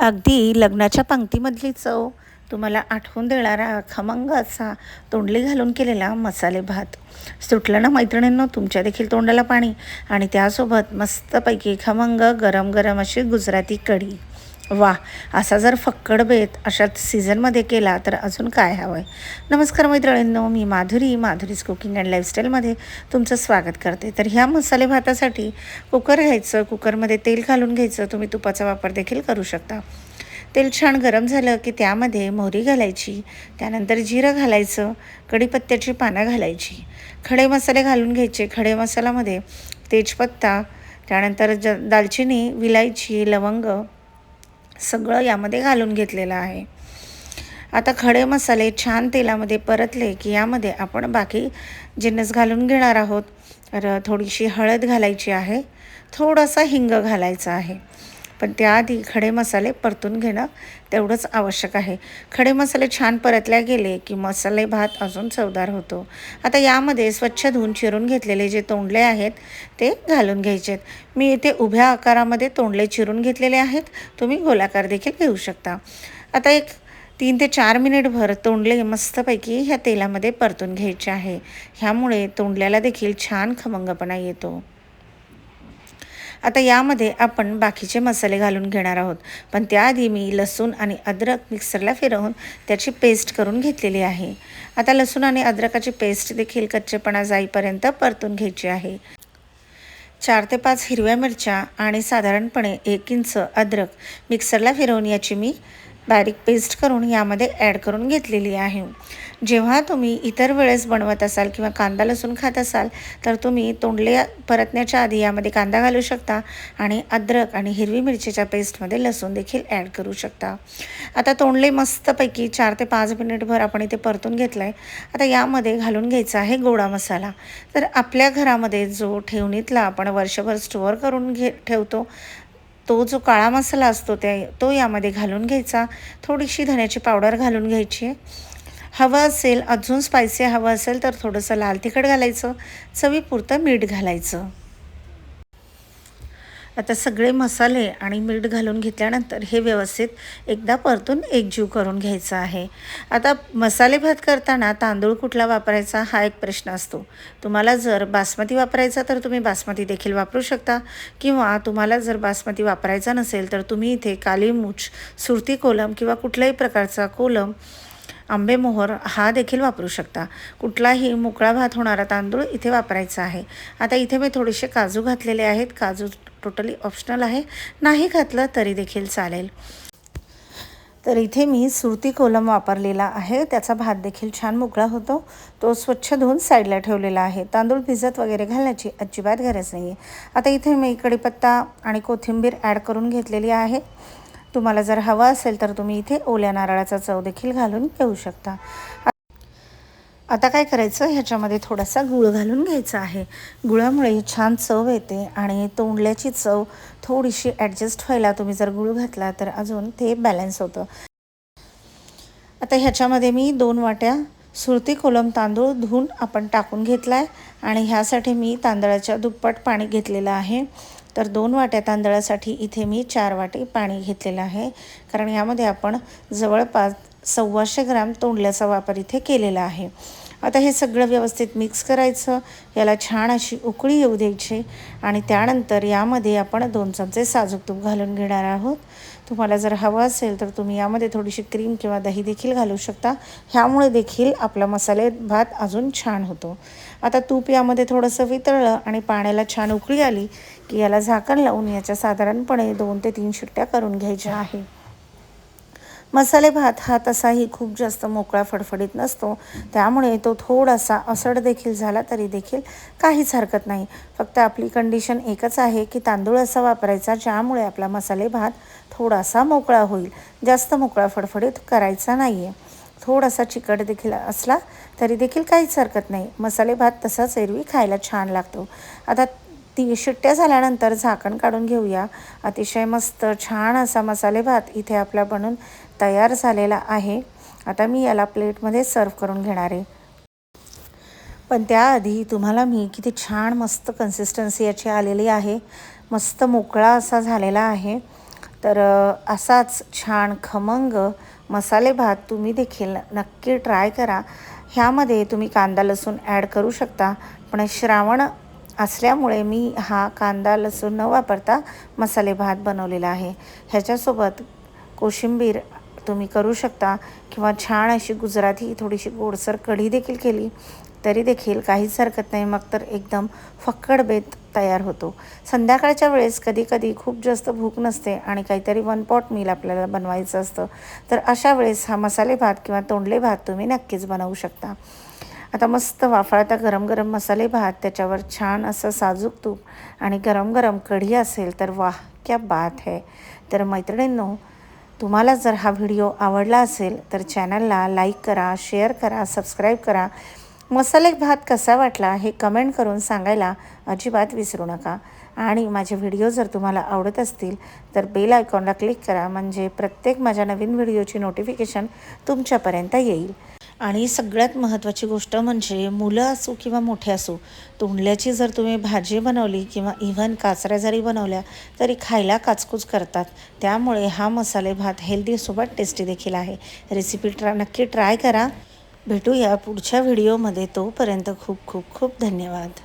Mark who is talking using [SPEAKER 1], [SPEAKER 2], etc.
[SPEAKER 1] अगदी लग्नाच्या पंक्तीमधली चव तुम्हाला आठवून देणारा खमंग असा तोंडली घालून केलेला मसाले भात. सुटलं ना मैत्रिणींनो तुमच्या देखील तोंडाला पाणी. आणि त्यासोबत मस्तपैकी खमंग गरम गरम अशी गुजराती कढी. वा, असा जर फक्कड बेत अशाच सीझनमध्ये केला तर अजून काय हवं आहे. नमस्कार मैत्रिणींनो, मी माधुरीज कुकिंग अँड लाईफस्टाईलमध्ये तुमचं स्वागत करते. तर ह्या मसाले भातासाठी कुकर घ्यायचं, कुकरमध्ये तेल घालून घ्यायचं. तुम्ही तुपाचा वापर देखील करू शकता. तेल छान गरम झालं की त्यामध्ये मोहरी घालायची, त्यानंतर जिरं घालायचं, कढीपत्त्याची पानं घालायची, खडे मसाले घालून घ्यायचे. खडे मसाल्यामध्ये तेजपत्ता, त्यानंतर दालचिनी, विलायची, लवंग सगळं यामध्ये घालून घेतलेलं आहे. आता खडे मसाले छान तेलामध्ये परतले की यामध्ये आपण बाकी जिन्नस घालून घेणार आहोत. तर थोडीशी हळद घालायची आहे, थोडासा हिंग घालायचा आहे. पण त्याआधी खडे मसाले परतून घेणं तेवढंच आवश्यक आहे. खडे मसाले छान परतल्या गेले की मसाले भात अजून चवदार होतो. आता यामध्ये स्वच्छ धुवून चिरून घेतलेले जे तोंडले आहेत ते घालून घ्यायचे आहेत. मी इथे उभ्या आकारामध्ये तोंडले चिरून घेतलेले आहेत, तुम्ही गोलाकार देखील घेऊ शकता. आता एक 3 ते 4 मिनिटभर तोंडले मस्तपैकी ह्या तेलामध्ये परतून घ्यायचे आहे. ह्यामुळे तोंडल्याला देखील छान खमंगपणा येतो. आता यामध्ये आपण बाकीचे मसाले घालून घेणार आहोत. पण त्याआधी मी लसूण आणि अद्रक मिक्सरला फिरवून त्याची पेस्ट करून घेतलेली आहे. आता लसूण आणि अद्रकाची पेस्ट देखील कच्चेपणा जाईपर्यंत परतून घ्यायची आहे. 4 ते 5 हिरव्या मिरच्या आणि साधारणपणे 1 इंच अद्रक मिक्सरला फिरवून याची मी बारीक पेस्ट करून यामध्ये ॲड करून घेतलेली आहे. जेव्हा तुम्ही इतर वेळेस बनवत असाल किंवा कांदा लसूण खात असाल तर तुम्ही तोंडले परतण्याच्या आधी यामध्ये कांदा घालू शकता आणि अद्रक आणि हिरवी मिरचीच्या पेस्टमध्ये लसूण देखील ॲड करू शकता. आता तोंडले मस्तपैकी 4 ते 5 मिनिटभर आपण इथे परतून घेतलं आहे. आता यामध्ये घालून घ्यायचा आहे गोडा मसाला. तर आपल्या घरामध्ये जो ठेवणीतला आपण वर्षभर स्टोअर करून ठेवतो तो जो काळा मसाला असतो तो यामध्ये घालून घ्यायचा. थोडीशी धण्याची पावडर घालून घ्यायची. हवं असेल अजून स्पायसी हवं असेल तर थोडंसं लाल तिखट घालायचं, चवीपुरतं मीठ घालायचं. आता सगळे मसाले आणि मीठ घालून घेतल्यानंतर हे व्यवस्थित एकदा परतून एकजीव करून घ्यायचं आहे. आता मसाले भात करताना तांदूळ कुठला वापरायचा हा एक प्रश्न असतो. तुम्हाला जर बासमती वापरायचा तर तुम्ही बासमती देखील वापरू शकता, किंवा तुम्हाला जर बासमती वापरायचा नसेल तर तुम्ही इथे काली मूछ, सुरती कोलम किंवा कुठल्याही प्रकारचा कोलम, आंबेमोहर हा देखील वापरू शकता. कुठलाही मोकळा भात होणारा तांदूळ इथे वापरायचा आहे. आता इथे मी थोडेसे काजू घातलेले आहेत. काजू टोटली ऑप्शनल आहे, नाही घातलं तरी देखील चालेल. तर इथे मी सुरती कोलम वापरलेला आहे, त्याचा भात देखील छान मोकळा होतो. तो स्वच्छ धुवून साईडला ठेवलेला आहे. तांदूळ भिजत वगैरे घालण्याची अजिबात गरज नाही आहे. आता इथे मी कढीपत्ता आणि कोथिंबीर ॲड करून घेतलेली आहे. तुम्हाला जर हवा असेल तर तुम्ही इथे ओल्या नारळाचा चव देखील घालून घेऊ शकता. आता काय करायचं, ह्याच्यामध्ये थोडासा गूळ घालून घ्यायचा आहे. गुळामुळे छान चव येते आणि तोंडल्याची चव थोडीशी ॲडजस्ट व्हायला तुम्ही जर गूळ घातला तर अजून ते बॅलन्स होतं. आता ह्याच्यामध्ये मी 2 वाट्या सुरती कोलम तांदूळ धुवून आपण टाकून घेतला आहे आणि ह्यासाठी मी तांदळाच्या दुप्पट पाणी घेतलेलं आहे. तर 2 वाट्या तांदळासाठी इथे मी 4 वाटी पाणी घेतलेलं आहे, कारण यामध्ये आपण जवळपास 125 ग्रॅम तोंडल्याचा वापर इथे केलेला आहे. आता हे सगळं व्यवस्थित मिक्स करायचं, याला छान अशी उकळी येऊ द्यायची आणि त्यानंतर यामध्ये आपण 2 चमचे साजूक तूप घालून घेणार आहोत. तुम्हाला जर हवं असेल तर तुम्ही यामध्ये थोडीशी क्रीम किंवा दही देखील घालू शकता. ह्यामुळे देखील आपला मसाले भात अजून छान होतो. आता तूप यामध्ये थोडंसं वितळलं आणि पाण्याला छान उकळी आली की याला झाकण लावून याच्या साधारणपणे 2 ते 3 शिट्ट्या करून घ्यायच्या आहे. मसाले भात हा तसाही खूप जास्त मोकळा फडफडीत नसतो, त्यामुळे तो थोडासा असड देखील झाला तरी देखील काहीच हरकत नाही. फक्त आपली कंडिशन एकच आहे की तांदूळ असा वापरायचा ज्यामुळे आपला मसाले भात थोडासा मोकळा होईल. जास्त मोकळा फडफडीत करायचा नाही आहे. थोडासा चिकट देखील असला तरी देखील काहीच हरकत नाही. मसाले भात तसाच एरवी खायला छान लागतो. आता 3 शिट्ट्या झाल्यानंतर झाकण काढून घेऊया. अतिशय मस्त छान असा मसाले भात इथे आपला बनून तयार झालेला आहे. आता मी याला प्लेटमध्ये सर्व करून घेणार आहे. पण त्याआधी तुम्हाला मी किती छान मस्त कन्सिस्टन्सी याची आलेली आहे. मस्त मोकळा असा झालेला आहे. तर असाच छान खमंग मसाले भात तुम्ही देखील नक्की ट्राय करा. ह्यामध्ये तुम्ही कांदा लसूण ॲड करू शकता, पण श्रावण असल्यामुळे मी हा कांदा लसूण न वापरता मसाले भात बनवलेला आहे. ह्याच्यासोबत कोशिंबीर तुम्ही करू शकता किंवा छान अशी गुजराती थोडीशी गोडसर कढी देखील केली तरी देखील काहीच हरकत नाही. मग तर एकदम फक्कड बेत तयार होतो. संध्याकाळच्या वेळेस कधी कधी खूप जास्त भूक नसते आणि काहीतरी वन पॉट मील आपल्याला बनवायचं असतं, तर अशा वेळेस हा मसाले भात किंवा तोंडले भात तुम्ही नक्कीच बनवू शकता. आता मस्त वाफाळता गरम गरम मसाले भात, त्याच्यावर छान असं साजूक तूप आणि गरम गरम कढी असेल तर वाह क्या बात है. तर मैत्रिणींनो, तुम्हाला जर हा व्हिडिओ आवडला असेल तर चॅनलला लाईक करा, शेअर करा, सबस्क्राईब करा. मसाले भात कसा वाटला हे कमेंट करून सांगायला अजिबात विसरू नका. आणि माझे व्हिडिओ जर तुम्हाला आवडत असतील तर बेल आयकॉनला क्लिक करा, म्हणजे प्रत्येक माझ्या नवीन व्हिडिओची नोटिफिकेशन तुमच्यापर्यंत येईल. आणि सगळ्यात महत्त्वाची गोष्ट म्हणजे मुलं असो किंवा मोठे असो, तोंडल्याची जर तुम्ही भाजी बनवली किंवा इव्हन काचऱ्या जरी बनवल्या तरी खायला काचकूच करतात. त्यामुळे हा मसाले भात हेल्दीसोबत टेस्टी देखील आहे. रेसिपी नक्की ट्राय करा. भेटूया पुढच्या व्हिडिओमध्ये. तोपर्यंत खूप खूप खूप धन्यवाद.